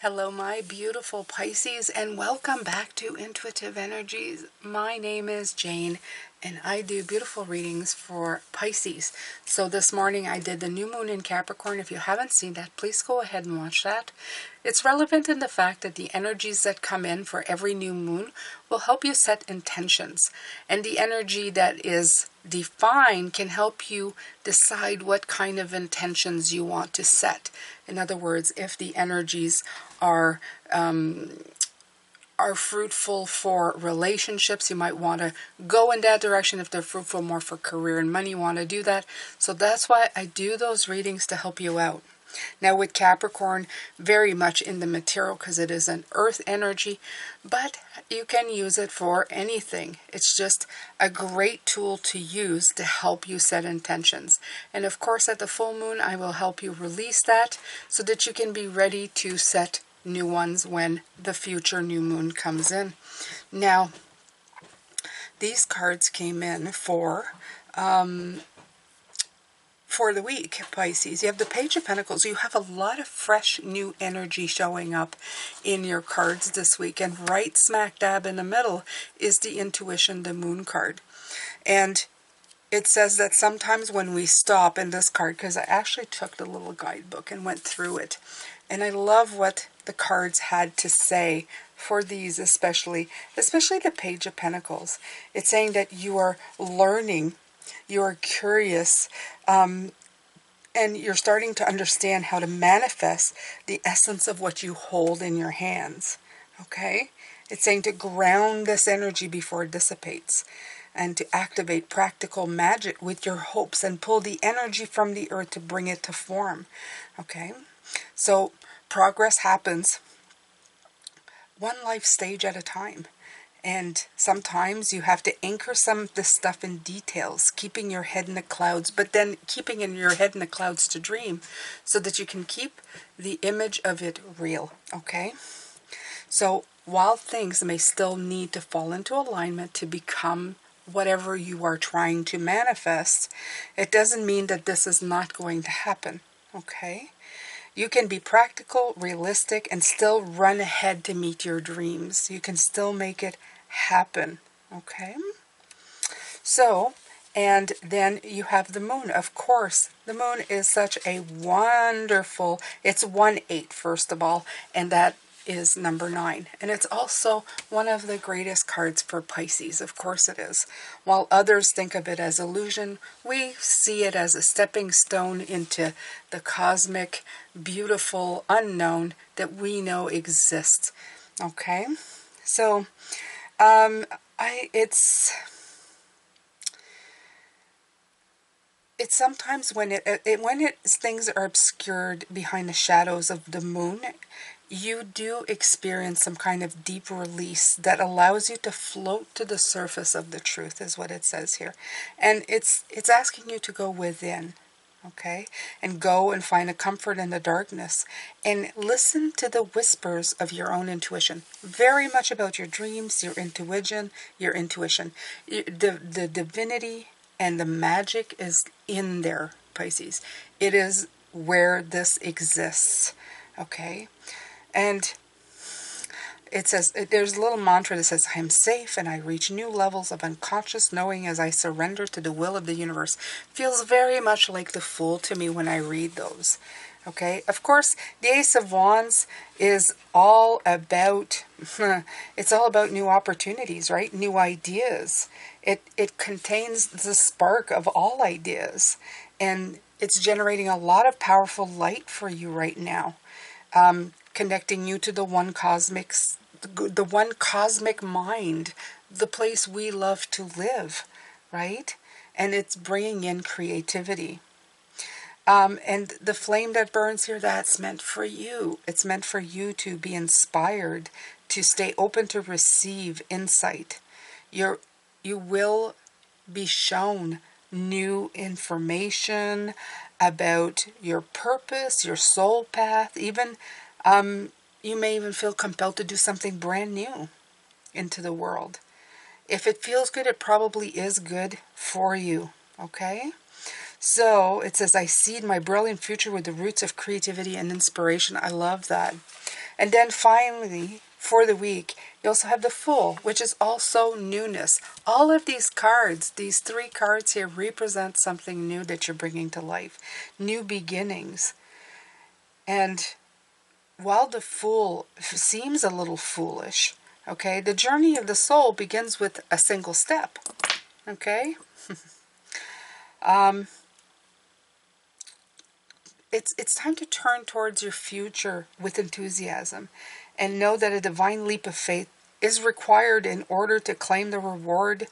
Hello, my beautiful Pisces, and welcome back to Intuitive Energies. My name is Jane, and I do beautiful readings for Pisces. So this morning I did the new moon in Capricorn. If you haven't seen that, please go ahead and watch that. It's relevant in the fact that the energies that come in for every new moon will help you set intentions. And the energy that is defined can help you decide what kind of intentions you want to set. In other words, if the energies are fruitful for relationships, you might want to go in that direction. If they're fruitful more for career and money, you want to do that. So that's why I do those readings, to help you out. Now with Capricorn, very much in the material because it is an earth energy, but you can use it for anything. It's just a great tool to use to help you set intentions. And of course at the full moon, I will help you release that so that you can be ready to set new ones when the future new moon comes in. Now, these cards came in for the week, Pisces. You have the Page of Pentacles. You have a lot of fresh new energy showing up in your cards this week. And right smack dab in the middle is the Intuition, the Moon card. And it says that sometimes when we stop in this card, because I actually took the little guidebook and went through it, and I love what the cards had to say for these, especially the Page of Pentacles. It's saying that you are learning, you are curious, and you're starting to understand how to manifest the essence of what you hold in your hands. Okay? It's saying to ground this energy before it dissipates, and to activate practical magic with your hopes and pull the energy from the earth to bring it to form. Okay? So progress happens one life stage at a time. And sometimes you have to anchor some of this stuff in details, keeping your head in the clouds, but then keeping in your head in the clouds to dream, so that you can keep the image of it real, okay? So while things may still need to fall into alignment to become whatever you are trying to manifest, it doesn't mean that this is not going to happen, okay? You can be practical, realistic, and still run ahead to meet your dreams. You can still make it happen, okay? So, and then you have the moon. Of course, the moon is such a wonderful, it's 1/8 first of all, and that is number 9. And it's also one of the greatest cards for Pisces. Of course it is. While others think of it as illusion, we see it as a stepping stone into the cosmic, beautiful unknown that we know exists. Okay? So, it's sometimes when things are obscured behind the shadows of the moon, you do experience some kind of deep release that allows you to float to the surface of the truth, is what it says here. And it's asking you to go within, okay? And go and find a comfort in the darkness and listen to the whispers of your own intuition. Very much about your dreams, your intuition. The divinity and the magic is in there, Pisces. It is where this exists, okay? And it says, there's a little mantra that says, I am safe and I reach new levels of unconscious knowing as I surrender to the will of the universe. Feels very much like the Fool to me when I read those. Okay, of course, the Ace of Wands is all about, it's all about new opportunities, right? New ideas. It contains the spark of all ideas. And it's generating a lot of powerful light for you right now. Connecting you to the one cosmic mind, the place we love to live, right? And it's bringing in creativity. And the flame that burns here, that's meant for you. It's meant for you to be inspired, to stay open to receive insight. You will be shown new information about your purpose, your soul path, even you may even feel compelled to do something brand new into the world. If it feels good, it probably is good for you, okay? So it says, I seed my brilliant future with the roots of creativity and inspiration. I love that. And then finally, for the week, you also have the Fool, which is also newness. All of these cards, these 3 cards here, represent something new that you're bringing to life. New beginnings. And while the Fool seems a little foolish, okay, the journey of the soul begins with a single step. Okay? It's time to turn towards your future with enthusiasm and know that a divine leap of faith is required in order to claim the reward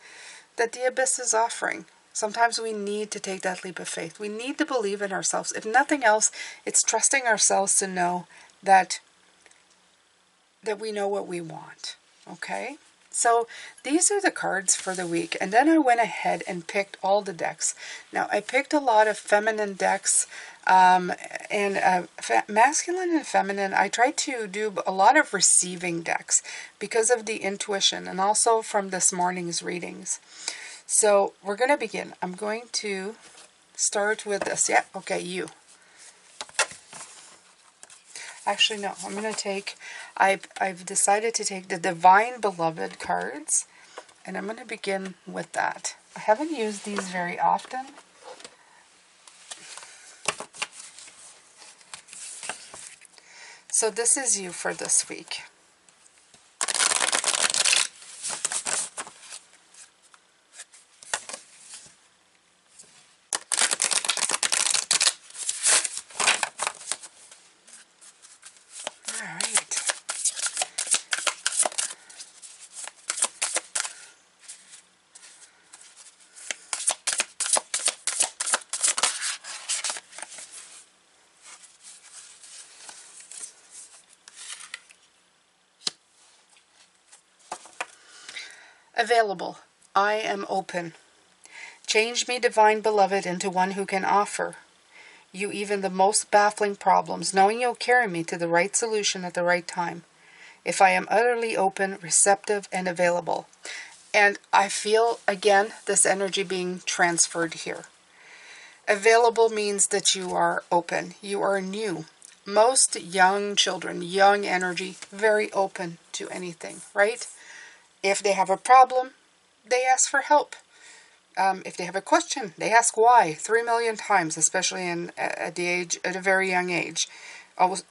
that the abyss is offering. Sometimes we need to take that leap of faith. We need to believe in ourselves. If nothing else, it's trusting ourselves to know that we know what we want. Okay? So these are the cards for the week. And then I went ahead and picked all the decks. Now, I picked a lot of feminine decks, and masculine and feminine. I tried to do a lot of receiving decks because of the intuition and also from this morning's readings. So we're going to begin. I'm going to start with this. Yeah, okay, you. Actually, no, I'm going to take, I've decided to take the Divine Beloved cards, and I'm going to begin with that. I haven't used these very often. So this is you for this week. Available. I am open. Change me, Divine Beloved, into one who can offer you even the most baffling problems, knowing you'll carry me to the right solution at the right time. If I am utterly open, receptive, and available. And I feel, again, this energy being transferred here. Available means that you are open. You are new. Most young children, young energy, very open to anything, right? If they have a problem, they ask for help. If they have a question, they ask why 3 million times, especially at a very young age.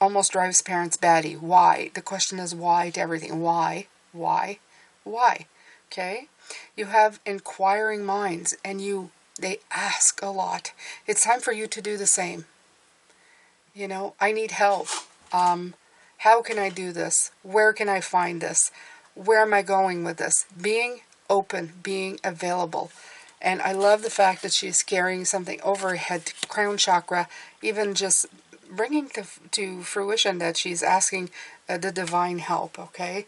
Almost drives parents batty. Why? The question is why to everything. Why? Why? Why? Okay? You have inquiring minds, and they ask a lot. It's time for you to do the same. You know, I need help. How can I do this? Where can I find this? Where am I going with this? Being open, being available. And I love the fact that she's carrying something over her head, crown chakra, even just bringing to fruition that she's asking the divine help, okay?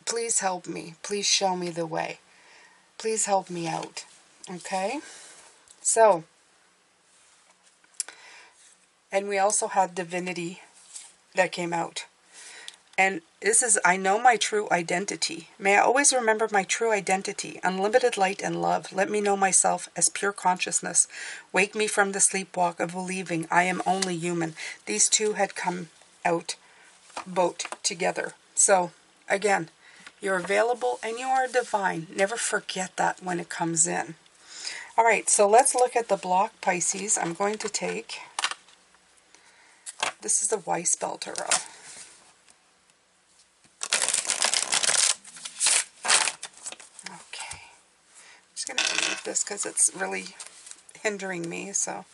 Please help me. Please show me the way. Please help me out, okay? So, and we also had divinity that came out. And this is, I know my true identity. May I always remember my true identity, unlimited light and love. Let me know myself as pure consciousness. Wake me from the sleepwalk of believing I am only human. These two had come out both together. So, again, you're available and you are divine. Never forget that when it comes in. All right, so let's look at the block, Pisces. I'm going to take, this is the Weissbell Tarot. I'm just going to remove this because it's really hindering me, so.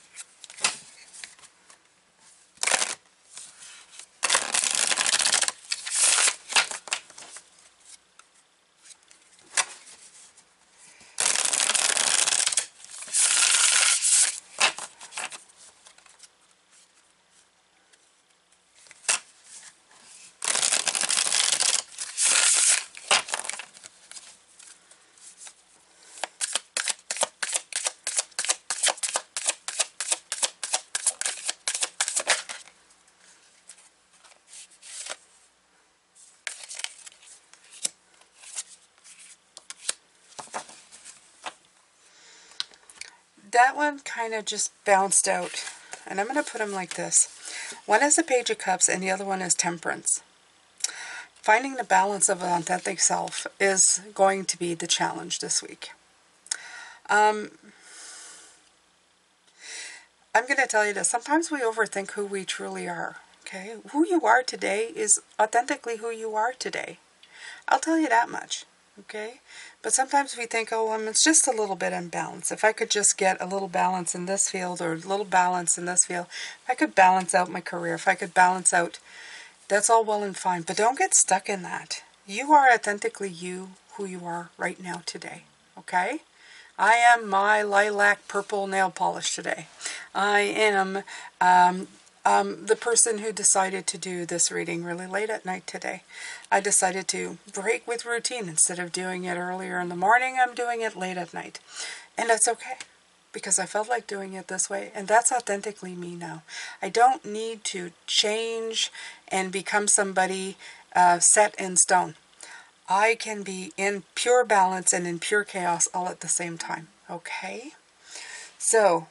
That one kind of just bounced out. And I'm going to put them like this. One is the Page of Cups and the other one is Temperance. Finding the balance of an authentic self is going to be the challenge this week. I'm going to tell you this. Sometimes we overthink who we truly are. Okay? Who you are today is authentically who you are today. I'll tell you that much. Okay? But sometimes we think, oh, it's just a little bit unbalanced. If I could just get a little balance in this field or a little balance in this field, if I could balance out my career, if I could balance out, that's all well and fine. But don't get stuck in that. You are authentically you, who you are right now today. Okay? I am my lilac purple nail polish today. I am the person who decided to do this reading really late at night today. I decided to break with routine. Instead of doing it earlier in the morning, I'm doing it late at night. And that's okay, because I felt like doing it this way. And that's authentically me now. I don't need to change and become somebody set in stone. I can be in pure balance and in pure chaos all at the same time. Okay? So,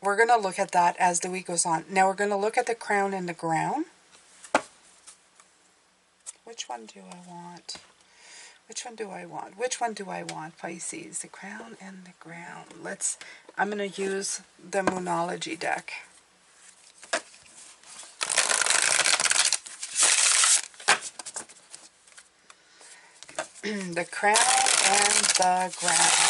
we're going to look at that as the week goes on. Now we're going to look at the crown and the ground. Which one do I want? Which one do I want? Which one do I want, Pisces? The crown and the ground. I'm going to use the Moonology deck. The crown and the ground.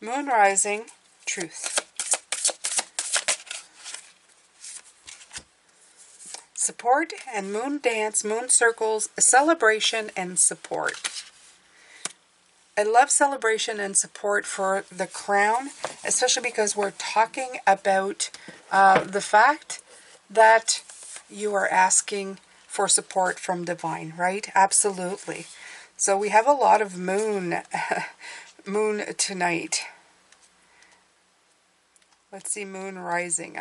Moon rising, truth. Support and moon dance, moon circles, celebration and support. I love celebration and support for the crown, especially because we're talking about the fact that you are asking for support from divine, right? Absolutely. So we have a lot of moon tonight. Let's see, moon rising.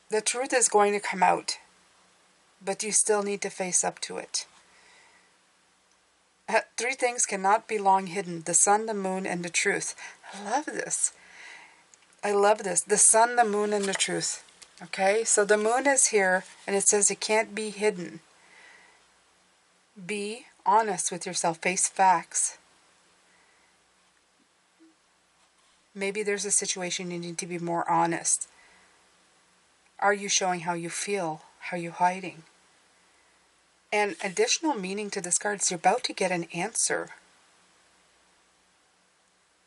The truth is going to come out, but you still need to face up to it. Three things cannot be long hidden: the sun, the moon, and the truth. I love this. I love this. The sun, the moon, and the truth. Okay, so the moon is here, and it says it can't be hidden. Be honest with yourself. Face facts. Maybe there's a situation you need to be more honest. Are you showing how you feel? How are you hiding? And additional meaning to this card is you're about to get an answer.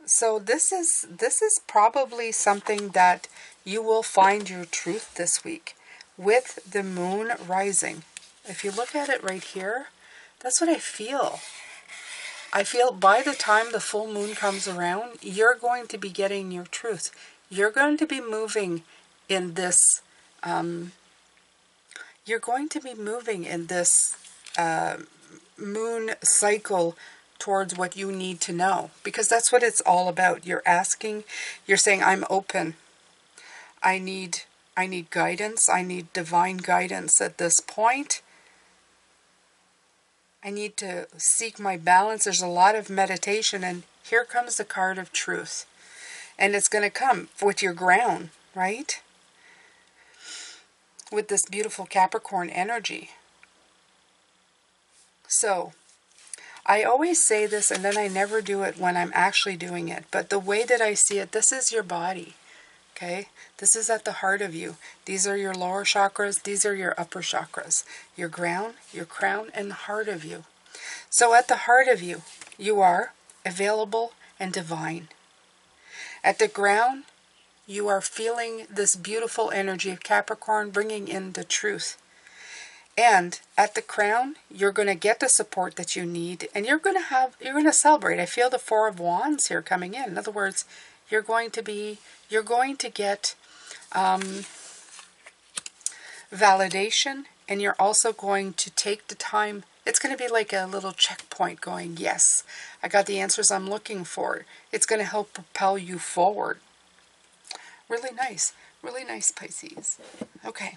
So this is probably something that you will find your truth this week with the moon rising. If you look at it right here, that's what I feel. I feel by the time the full moon comes around, you're going to be getting your truth. You're going to be moving in this moon cycle towards what you need to know, because that's what it's all about. You're asking, you're saying, I'm open. I need guidance. I need divine guidance at this point. I need to seek my balance. There's a lot of meditation, and here comes the card of truth. And it's going to come with your ground, right? With this beautiful Capricorn energy. So, I always say this, and then I never do it when I'm actually doing it. But the way that I see it, this is your body. Okay? This is at the heart of you. These are your lower chakras. These are your upper chakras. Your ground, your crown, and the heart of you. So at the heart of you, you are available and divine. At the ground, you are feeling this beautiful energy of Capricorn bringing in the truth. And at the crown, you're going to get the support that you need, and you're going to celebrate. I feel the Four of Wands here coming in. In other words, you're going to get validation, and you're also going to take the time. It's going to be like a little checkpoint going, yes, I got the answers I'm looking for. It's going to help propel you forward. Really nice, Pisces. Okay.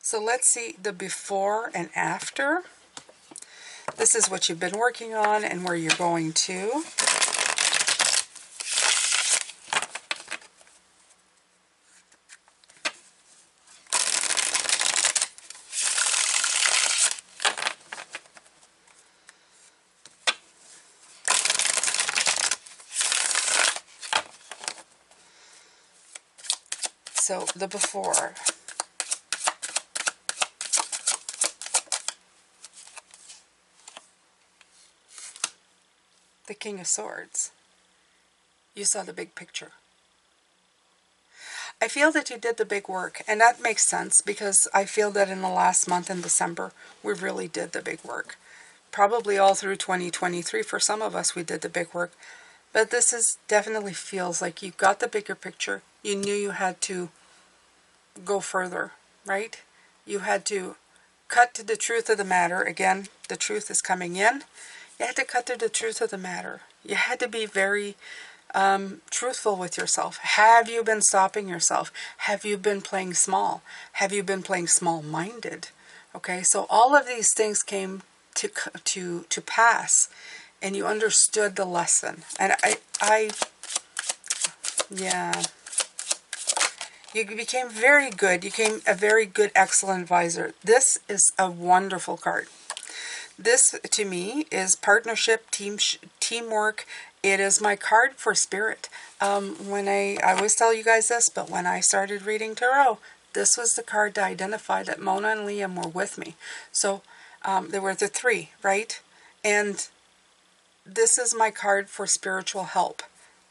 So let's see the before and after. This is what you've been working on and where you're going to. So the before. The King of Swords. You saw the big picture. I feel that you did the big work, and that makes sense because I feel that in the last month in December, we really did the big work. Probably all through 2023, for some of us, we did the big work. But this is definitely feels like you got the bigger picture. You knew you had to go further, right? You had to cut to the truth of the matter. Again, the truth is coming in. You had to cut to the truth of the matter. You had to be very truthful with yourself. Have you been stopping yourself? Have you been playing small? Have you been playing small-minded? Okay, so all of these things came to pass, and you understood the lesson. And yeah, you became very good. You became a very good, excellent advisor. This is a wonderful card. This, to me, is partnership, teamwork. It is my card for spirit. When I always tell you guys this, but when I started reading tarot, this was the card to identify that Mona and Liam were with me. So there were the three, right? And this is my card for spiritual help.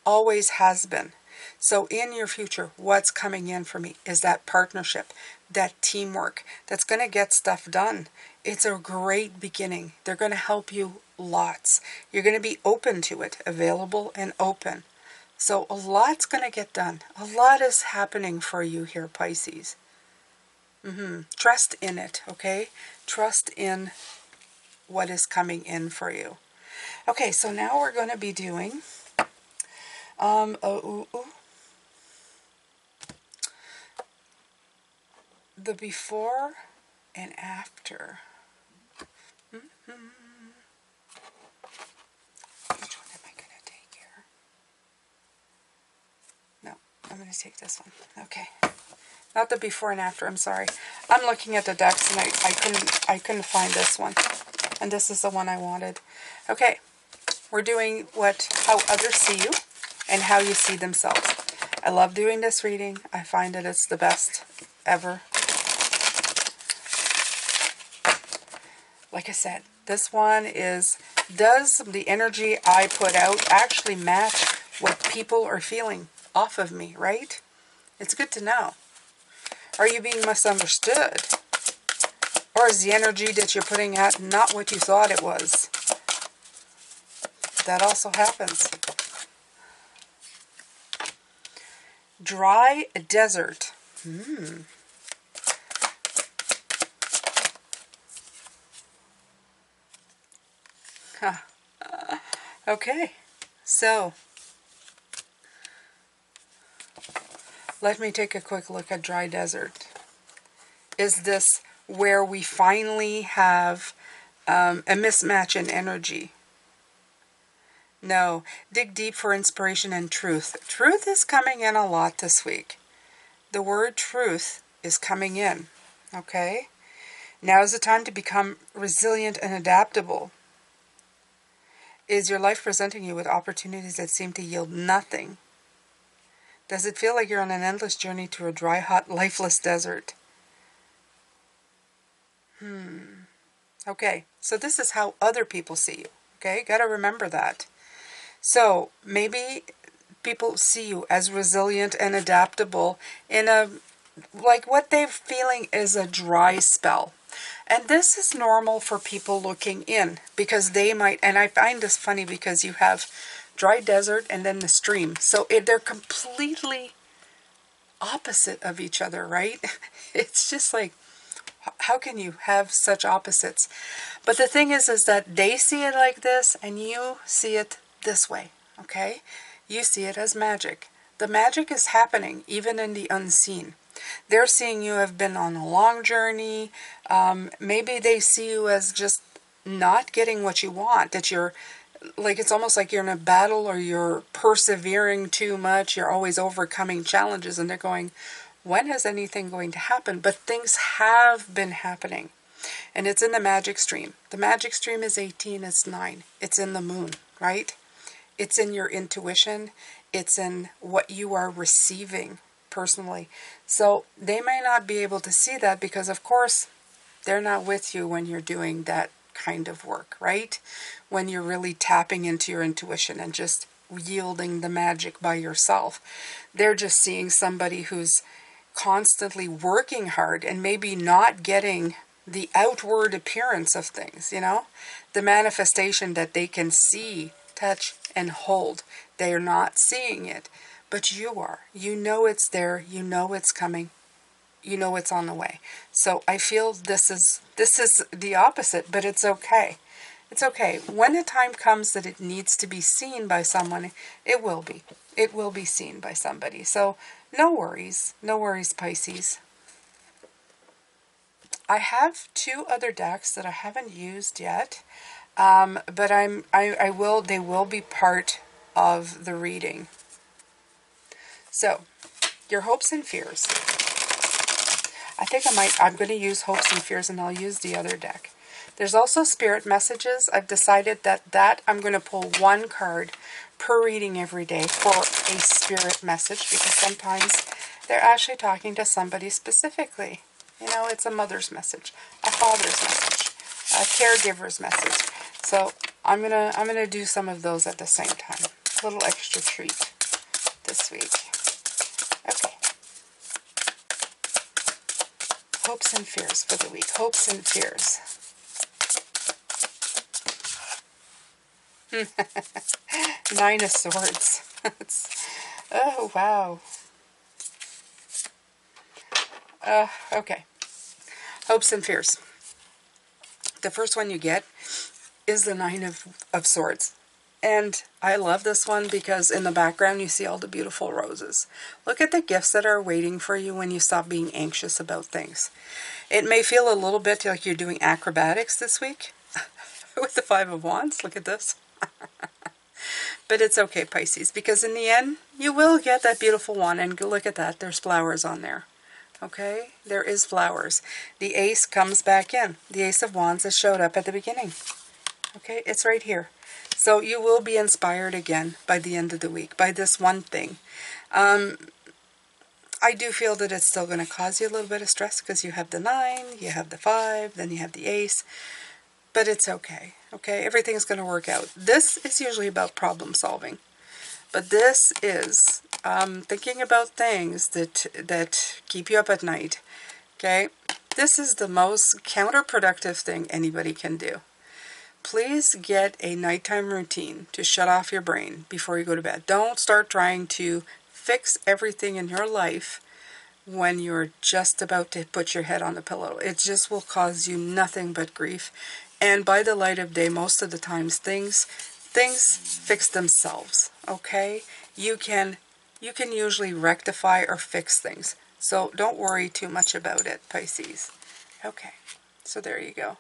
Always has been. So in your future, what's coming in for me is that partnership, that teamwork that's going to get stuff done. It's a great beginning. They're going to help you lots. You're going to be open to it, available and open. So a lot's going to get done. A lot is happening for you here, Pisces. Trust in it, okay? Trust in what is coming in for you. Okay, so now we're going to be doing the before and after. Which one am I going to take here? No, I'm going to take this one. Okay. Not the before and after, I'm sorry. I'm looking at the decks and I couldn't find this one. And this is the one I wanted. Okay. We're doing how others see you and how you see themselves. I love doing this reading. I find that it's the best ever. Like I said, this one is, does the energy I put out actually match what people are feeling off of me, right? It's good to know. Are you being misunderstood? Or is the energy that you're putting out not what you thought it was? That also happens. Dry desert. Okay, so let me take a quick look at dry desert. Is this where we finally have a mismatch in energy? No. Dig deep for inspiration and truth. Truth is coming in a lot this week. The word truth is coming in. Okay? Now is the time to become resilient and adaptable. Is your life presenting you with opportunities that seem to yield nothing? Does it feel like you're on an endless journey to a dry, hot, lifeless desert? Okay, so this is how other people see you. Okay, got to remember that. So maybe people see you as resilient and adaptable in like what they're feeling is a dry spell. And this is normal for people looking in because they might, and I find this funny because you have dry desert and then the stream. So they're completely opposite of each other, right? It's just like, how can you have such opposites? But the thing is that they see it like this and you see it this way, okay? You see it as magic. The magic is happening even in the unseen. They're seeing you have been on a long journey. Maybe they see you as just not getting what you want, that you're like, it's almost like you're in a battle or you're persevering too much. You're always overcoming challenges, and they're going, when is anything going to happen? But things have been happening, and it's in the magic stream. The magic stream is 18, it's 9. It's in the moon, right? It's in your intuition. It's in what you are receiving personally. So they may not be able to see that because, of course, they're not with you when you're doing that kind of work, right? When you're really tapping into your intuition and just yielding the magic by yourself. They're just seeing somebody who's constantly working hard and maybe not getting the outward appearance of things, you know? The manifestation that they can see, touch, and hold. They are not seeing it, but you are. You know it's there. You know it's coming. You know it's on the way. So I feel this is the opposite, but it's okay. It's okay. When the time comes that it needs to be seen by someone, it will be. It will be seen by somebody. So no worries. No worries, Pisces. I have 2 other decks that I haven't used yet, but I will. They will be part of the reading. So, your hopes and fears. I think I'm going to use hopes and fears, and I'll use the other deck. There's also spirit messages. I've decided that I'm going to pull 1 card per reading every day for a spirit message, because sometimes they're actually talking to somebody specifically. You know, it's a mother's message, a father's message, a caregiver's message. So I'm gonna do some of those at the same time. A little extra treat this week. Okay. Hopes and fears for the week. Hopes and fears. 9 of Swords. Oh, wow. Okay. Hopes and fears. The first one you get is the 9 of Swords. And I love this one because in the background you see all the beautiful roses. Look at the gifts that are waiting for you when you stop being anxious about things. It may feel a little bit like you're doing acrobatics this week with the 5 of Wands. Look at this. But it's okay, Pisces, because in the end, you will get that beautiful one. And look at that. There's flowers on there. Okay? There is flowers. The Ace comes back in. The Ace of Wands has showed up at the beginning. Okay? It's right here. So you will be inspired again by the end of the week, by this one thing. I do feel that it's still going to cause you a little bit of stress because you have the 9, you have the 5, then you have the Ace. But it's okay. Okay? Everything's going to work out. This is usually about problem solving. But this is thinking about things that keep you up at night. Okay? This is the most counterproductive thing anybody can do. Please get a nighttime routine to shut off your brain before you go to bed. Don't start trying to fix everything in your life when you're just about to put your head on the pillow. It just will cause you nothing but grief. And by the light of day, most of the times things fix themselves. Okay? You can usually rectify or fix things. So don't worry too much about it, Pisces. Okay. So there you go.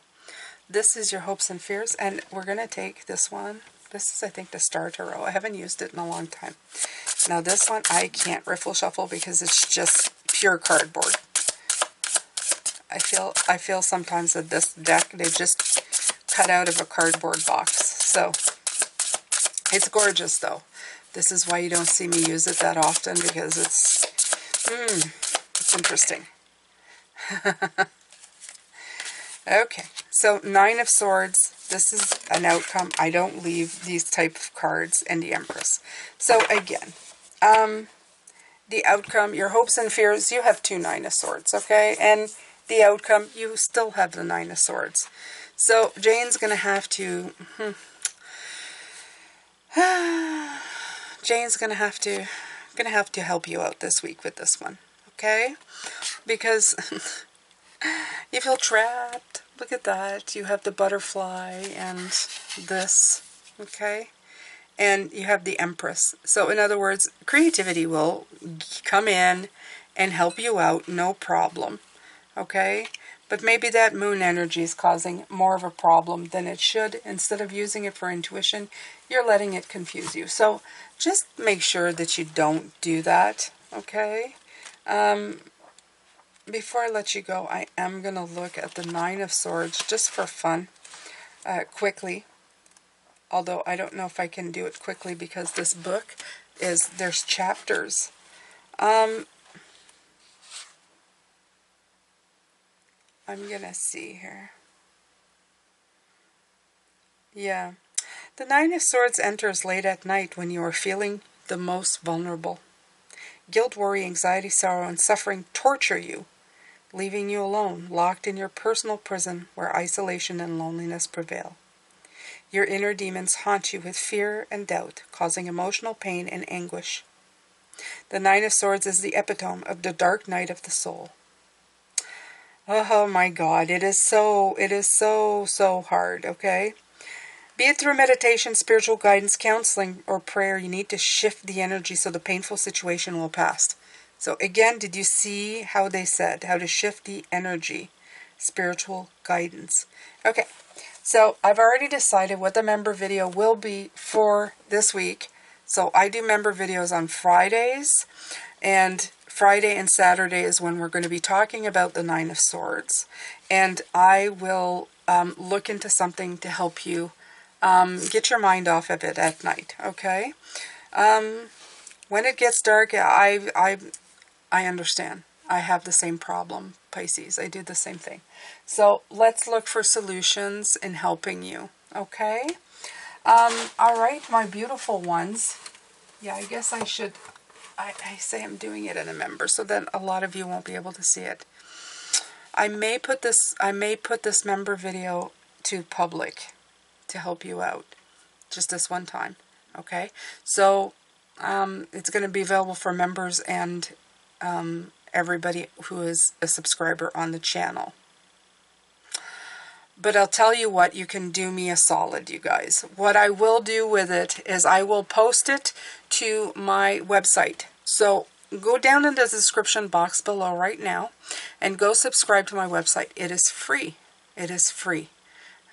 This is your hopes and fears, and we're going to take this one. This is, I think, the Star Tarot. I haven't used it in a long time. Now this one, I can't riffle shuffle because it's just pure cardboard. I feel sometimes that this deck, they just cut out of a cardboard box. So, it's gorgeous, though. This is why you don't see me use it that often, because it's interesting. Okay, so 9 of Swords, this is an outcome. I don't leave these type of cards, and the Empress. So again, the outcome, your hopes and fears, you have 2 9 of Swords, okay? And the outcome, you still have the 9 of Swords. So Jane's going to have to, Jane's going to have to help you out this week with this one, okay? Because you feel trapped. Look at that. You have the butterfly and this, okay? And you have the Empress. So in other words, creativity will come in and help you out, no problem. Okay? But maybe that moon energy is causing more of a problem than it should. Instead of using it for intuition, you're letting it confuse you. So just make sure that you don't do that. Okay? Before I let you go, I am going to look at the Nine of Swords just for fun, quickly. Although I don't know if I can do it quickly because this book there's chapters. I'm going to see here. Yeah. The Nine of Swords enters late at night when you are feeling the most vulnerable. Guilt, worry, anxiety, sorrow, and suffering torture you, leaving you alone, locked in your personal prison where isolation and loneliness prevail. Your inner demons haunt you with fear and doubt, causing emotional pain and anguish. The Nine of Swords is the epitome of the dark night of the soul. Oh my God, it is so hard, okay? Be it through meditation, spiritual guidance, counseling, or prayer, you need to shift the energy so the painful situation will pass. So again, did you see how they said how to shift the energy? Spiritual guidance. Okay, so I've already decided what the member video will be for this week. So I do member videos on Fridays, and Friday and Saturday is when we're going to be talking about the Nine of Swords. And I will look into something to help you get your mind off of it at night, okay? When it gets dark, I understand. I have the same problem, Pisces. I do the same thing. So let's look for solutions in helping you, okay? All right, my beautiful ones. Yeah, I guess I should... I say I'm doing it in a member, so then a lot of you won't be able to see it. I may put this member video to public to help you out, just this one time, okay? So it's going to be available for members and everybody who is a subscriber on the channel. But I'll tell you what, you can do me a solid, you guys. What I will do with it is I will post it to my website. So go down in the description box below right now and go subscribe to my website. It is free. It is free.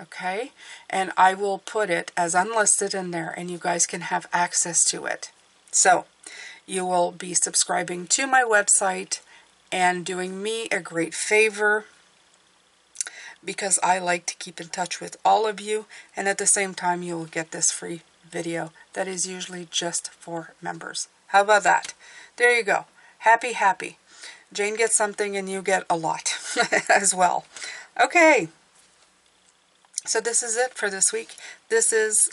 Okay? And I will put it as unlisted in there and you guys can have access to it. So you will be subscribing to my website and doing me a great favor, because I like to keep in touch with all of you, and at the same time you will get this free video that is usually just for members. How about that? There you go. Happy, happy. Jane gets something and you get a lot as well. Okay. So this is it for this week. This is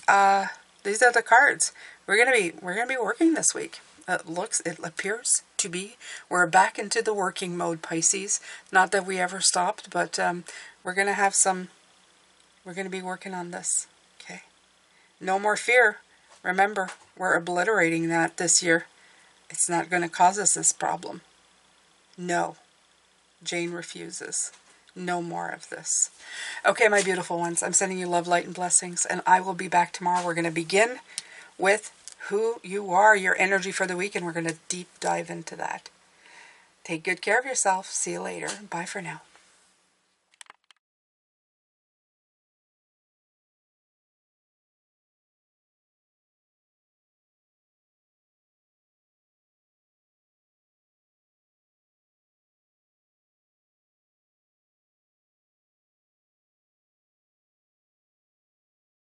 these are the cards. We're gonna be working this week. It appears to be. We're back into the working mode, Pisces. Not that we ever stopped, but we're going to be working on this, okay? No more fear. Remember, we're obliterating that this year. It's not going to cause us this problem. No. Jane refuses. No more of this. Okay, my beautiful ones, I'm sending you love, light, and blessings, and I will be back tomorrow. We're going to begin with who you are, your energy for the week, and we're going to deep dive into that. Take good care of yourself. See you later. Bye for now.